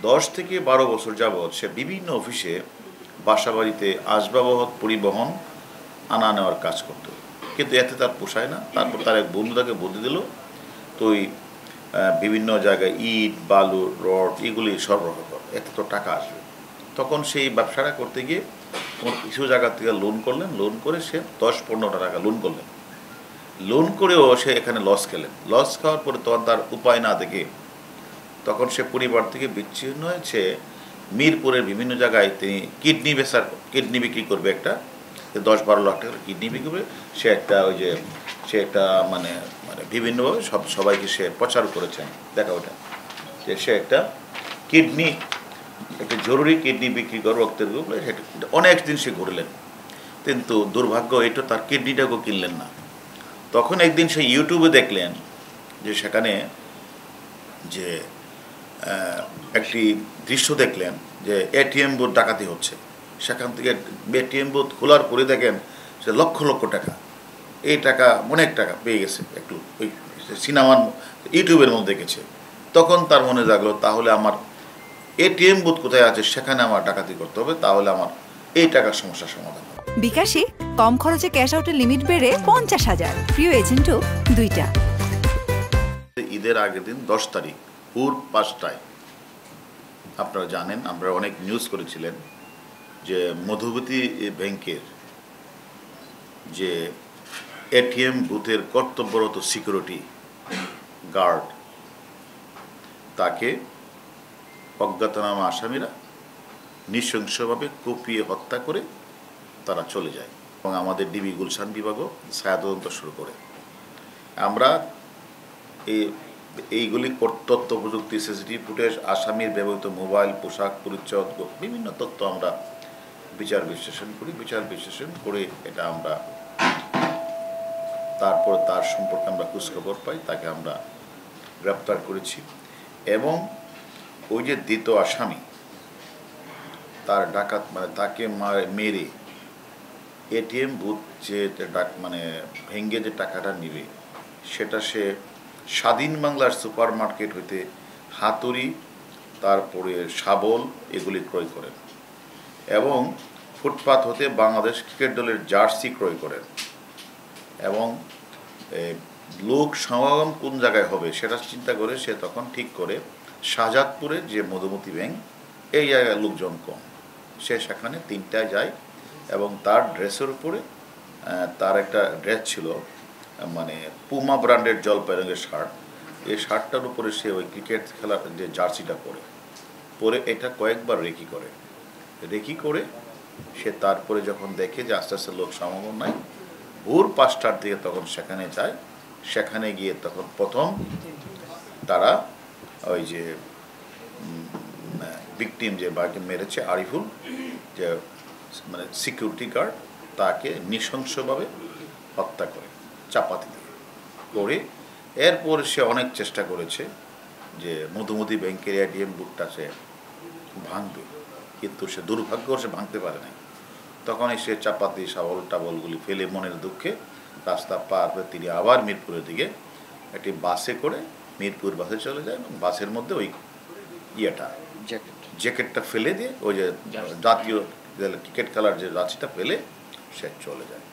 10 থেকে 12 বছর যাবৎ সে বিভিন্ন অফিসে বাসাবাড়িতে আসবাবপত্র পরিবহন আনা নেওয়ার কাজ করত, কিন্তু এতে তার পোষায় না। তারপর তার এক বন্ধু তাকে বুদ্ধি দিল, তুই বিভিন্ন জায়গায় ইট বালু রড এগুলি সরবরাহ কর, এতে তো টাকা আসবে। তখন সেই ব্যবসাটা করতে গিয়ে কিছু জায়গা থেকে লোন করলেন, লোন করে সে 10-15টা টাকা লোন করলেন। লোন করেও সে এখানে লস খেলেন। লস খাওয়ার পরে তখন তার উপায় না দেখে তখন সে পরিবার থেকে বিচ্ছিন্ন হয়েছে। মিরপুরের বিভিন্ন জায়গায় তিনি কিডনি বিক্রি করবে, একটা 10-12 লাখ টাকার কিডনি বিক্রি করবে। সে একটা মানে বিভিন্নভাবে সবাইকে সে প্রচার করেছেন, দেখা ওটা যে সে একটা জরুরি কিডনি বিক্রি করে রক্তের গ্রুপ, অনেক দিন সে ঘুরলেন, কিন্তু দুর্ভাগ্য এটা তার কিডনিটাকেও কিনলেন না। তখন একদিন সে ইউটিউবে দেখলেন যে সেখানে যে একটি দৃশ্য দেখলেন যে এটিএম বুথ ডাকাতি হচ্ছে। সেখান থেকে এটিএম বুথ খোলার পরে দেখেন সে লক্ষ লক্ষ টাকা, এই টাকা অনেক টাকা পেয়ে গেছে। একটু ওই সিনেমার ইউটিউবের মধ্যে দেখেছে। তখন তার মনে জাগলো, তাহলে আমার এটিএম বুথ কোথায় আছে সেখানে আমার ডাকাতি করতে হবে, তাহলে আমার এই টাকার সমস্যার সমাধান হবে। বিকাশে কম খরচে ক্যাশ আউটের লিমিট বেড়ে 50,000, প্রিয় এজেন্টও 2টা। ঈদের আগের দিন 10 তারিখ ভোর 5টায় আপনারা জানেন, আমরা অনেক নিউজ করেছিলেন যে মধুবতী ব্যাংকের যে এটিএম বুথের কর্তব্যরত সিকিউরিটি গার্ড, তাকে অজ্ঞাতনামা আসামিরা নৃশংসভাবে কুপিয়ে হত্যা করে তারা চলে যায় এবং আমাদের ডিবি গুলশান বিভাগও ছায়া তদন্ত শুরু করে। আমরা এইগুলি তথ্য প্রযুক্তি, সিসিটিভি ফুটেজ, আসামির ব্যবহৃত মোবাইল, পোশাক, পরিচ্ছদ, বিভিন্ন তথ্য আমরা বিচার বিশ্লেষণ করে এটা আমরা তারপর তার সম্পর্কে আমরা খোঁজখবর পাই, তাকে আমরা গ্রেপ্তার করেছি। এবং ওই যে দ্বিতীয় আসামি, তার ডাকাত তাকে মেরে এটিএম বুথ যে ভেঙ্গে যে টাকাটা নিবে, সেটা সে স্বাধীন বাংলার সুপার মার্কেট হইতে হাতুড়ি, তারপরে শাবল এগুলি ক্রয় করেন এবং ফুটপাত হতে বাংলাদেশ ক্রিকেট দলের জার্সি ক্রয় করেন এবং লোক সমাগম কোন জায়গায় হবে সেটা চিন্তা করে সে তখন ঠিক করে শাহজাদপুরে যে মধুমতি ব্যাংক, এই জায়গায় লোকজন কম, সে সেখানে 3টায় যায় এবং তার ড্রেসের উপরে তার একটা ড্রেস ছিল পুমা ব্র্যান্ডের জলপাই রঙের শার্ট, এই শার্টটার উপরে সে ওই ক্রিকেট খেলার যে জার্সিটা পরে এটা কয়েকবার রেকি করে সে তারপরে যখন দেখে যে আস্তে আস্তে লোক সমাগম নাই, ভোর 5টার দিকে তখন সেখানে যায়। সেখানে গিয়ে তখন প্রথম তারা ওই যে ভিকটিম যে বাকে মেরেছে আরিফুল, যে সিকিউরিটি গার্ড, তাকে নৃশংসভাবে হত্যা করে চাপাতি করে। এরপর সে অনেক চেষ্টা করেছে যে মধুমতি ব্যাংকের এটিএম বুথটা সে ভাঙবে, কিন্তু সে দুর্ভাগ্য সে ভাঙতে পারে নাই। তখনই সে চাপাতি শাবল টাবলগুলি ফেলে মনের দুঃখে রাস্তা পার হয়ে তিনি আবার মিরপুরের দিকে একটি বাসে করে মিরপুর বাসে চলে যায় এবং বাসের মধ্যে ওই জ্যাকেটটা ফেলে দিয়ে ওই যে জাতীয় ক্রিকেট খেলার যে রাঁচিটা ফেলে সে চলে যায়।